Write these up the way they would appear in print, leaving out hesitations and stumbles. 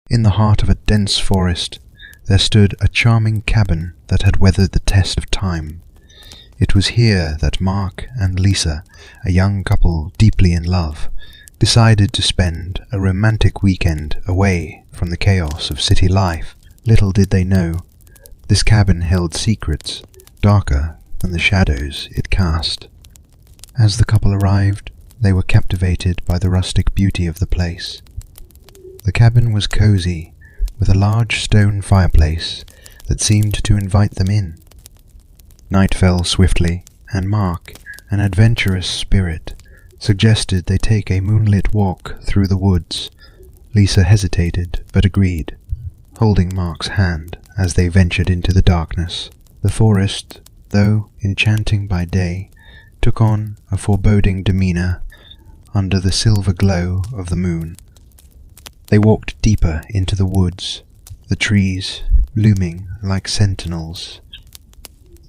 In the heart of a dense forest, there stood a charming cabin that had weathered the test of time. It was here that Mark and Lisa, a young couple deeply in love, decided to spend a romantic weekend away from the chaos of city life. Little did they know, this cabin held secrets darker than the shadows it cast. As the couple arrived, they were captivated by the rustic beauty of the place. The cabin was cozy, with a large stone fireplace that seemed to invite them in. Night fell swiftly, and Mark, an adventurous spirit, suggested they take a moonlit walk through the woods. Lisa hesitated, but agreed, holding Mark's hand as they ventured into the darkness. The forest, though enchanting by day, took on a foreboding demeanour under the silver glow of the moon. They walked deeper into the woods, the trees looming like sentinels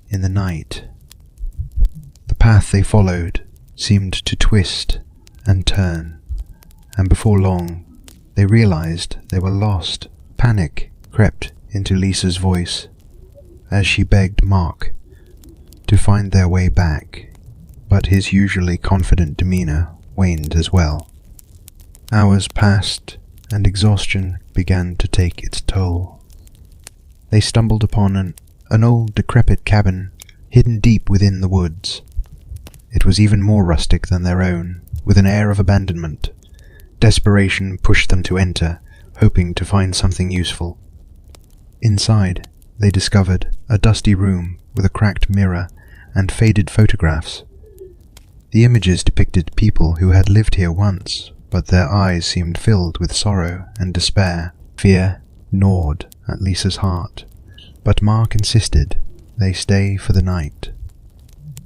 in the night. The path they followed seemed to twist and turn, and before long they realized they were lost. Panic crept into Lisa's voice as she begged Mark to find their way back, but his usually confident demeanour waned as well. Hours passed, and exhaustion began to take its toll. They stumbled upon an old decrepit cabin hidden deep within the woods. It was even more rustic than their own, with an air of abandonment. Desperation pushed them to enter, hoping to find something useful. Inside, they discovered a dusty room with a cracked mirror and faded photographs. The images depicted people who had lived here once, but their eyes seemed filled with sorrow and despair. Fear gnawed at Lisa's heart, but Mark insisted they stay for the night.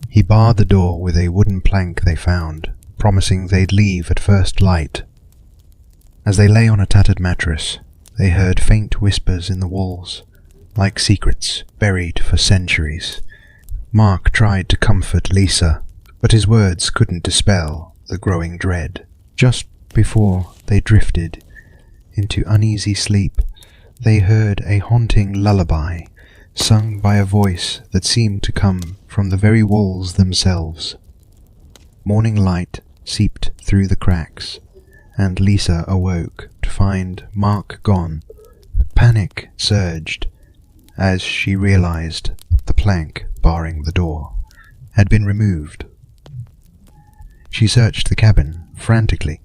He barred the door with a wooden plank they found, promising they'd leave at first light. As they lay on a tattered mattress, they heard faint whispers in the walls, like secrets buried for centuries. Mark tried to comfort Lisa, but his words couldn't dispel the growing dread. Just before they drifted into uneasy sleep, they heard a haunting lullaby, sung by a voice that seemed to come from the very walls themselves. Morning light seeped through the cracks, and Lisa awoke to find Mark gone. Panic surged as she realized the plank barring the door had been removed. She searched the cabin frantically.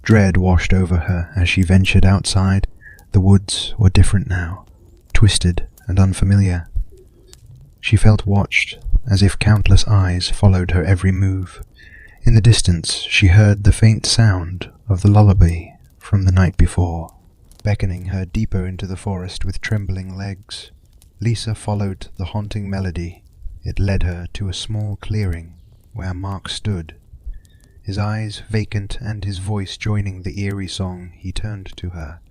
Dread washed over her as she ventured outside. The woods were different now, twisted and unfamiliar. She felt watched, as if countless eyes followed her every move. In the distance, she heard the faint sound of the lullaby from the night before, beckoning her deeper into the forest with trembling legs. Lisa followed the haunting melody. It led her to a small clearing where Mark stood, his eyes vacant and his voice joining the eerie song. He turned to her,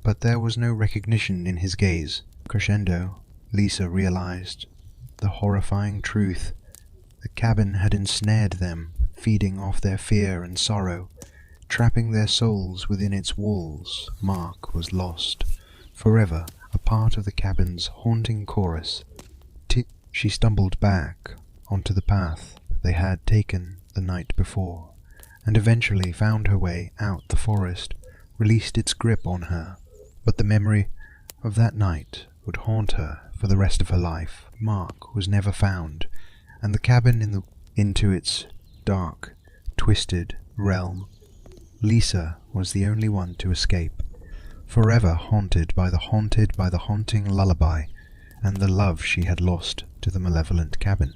but there was no recognition in his gaze. Crescendo, Lisa realized the horrifying truth. The cabin had ensnared them, feeding off their fear and sorrow, trapping their souls within its walls. Mark was lost, forever a part of the cabin's haunting chorus. She stumbled back onto the path they had taken the night before, and eventually found her way out. The forest released its grip on her, but the memory of that night would haunt her for the rest of her life. Mark was never found, and the cabin into its dark, twisted realm. Lisa was the only one to escape, forever haunted by the haunting lullaby and the love she had lost to the malevolent cabin.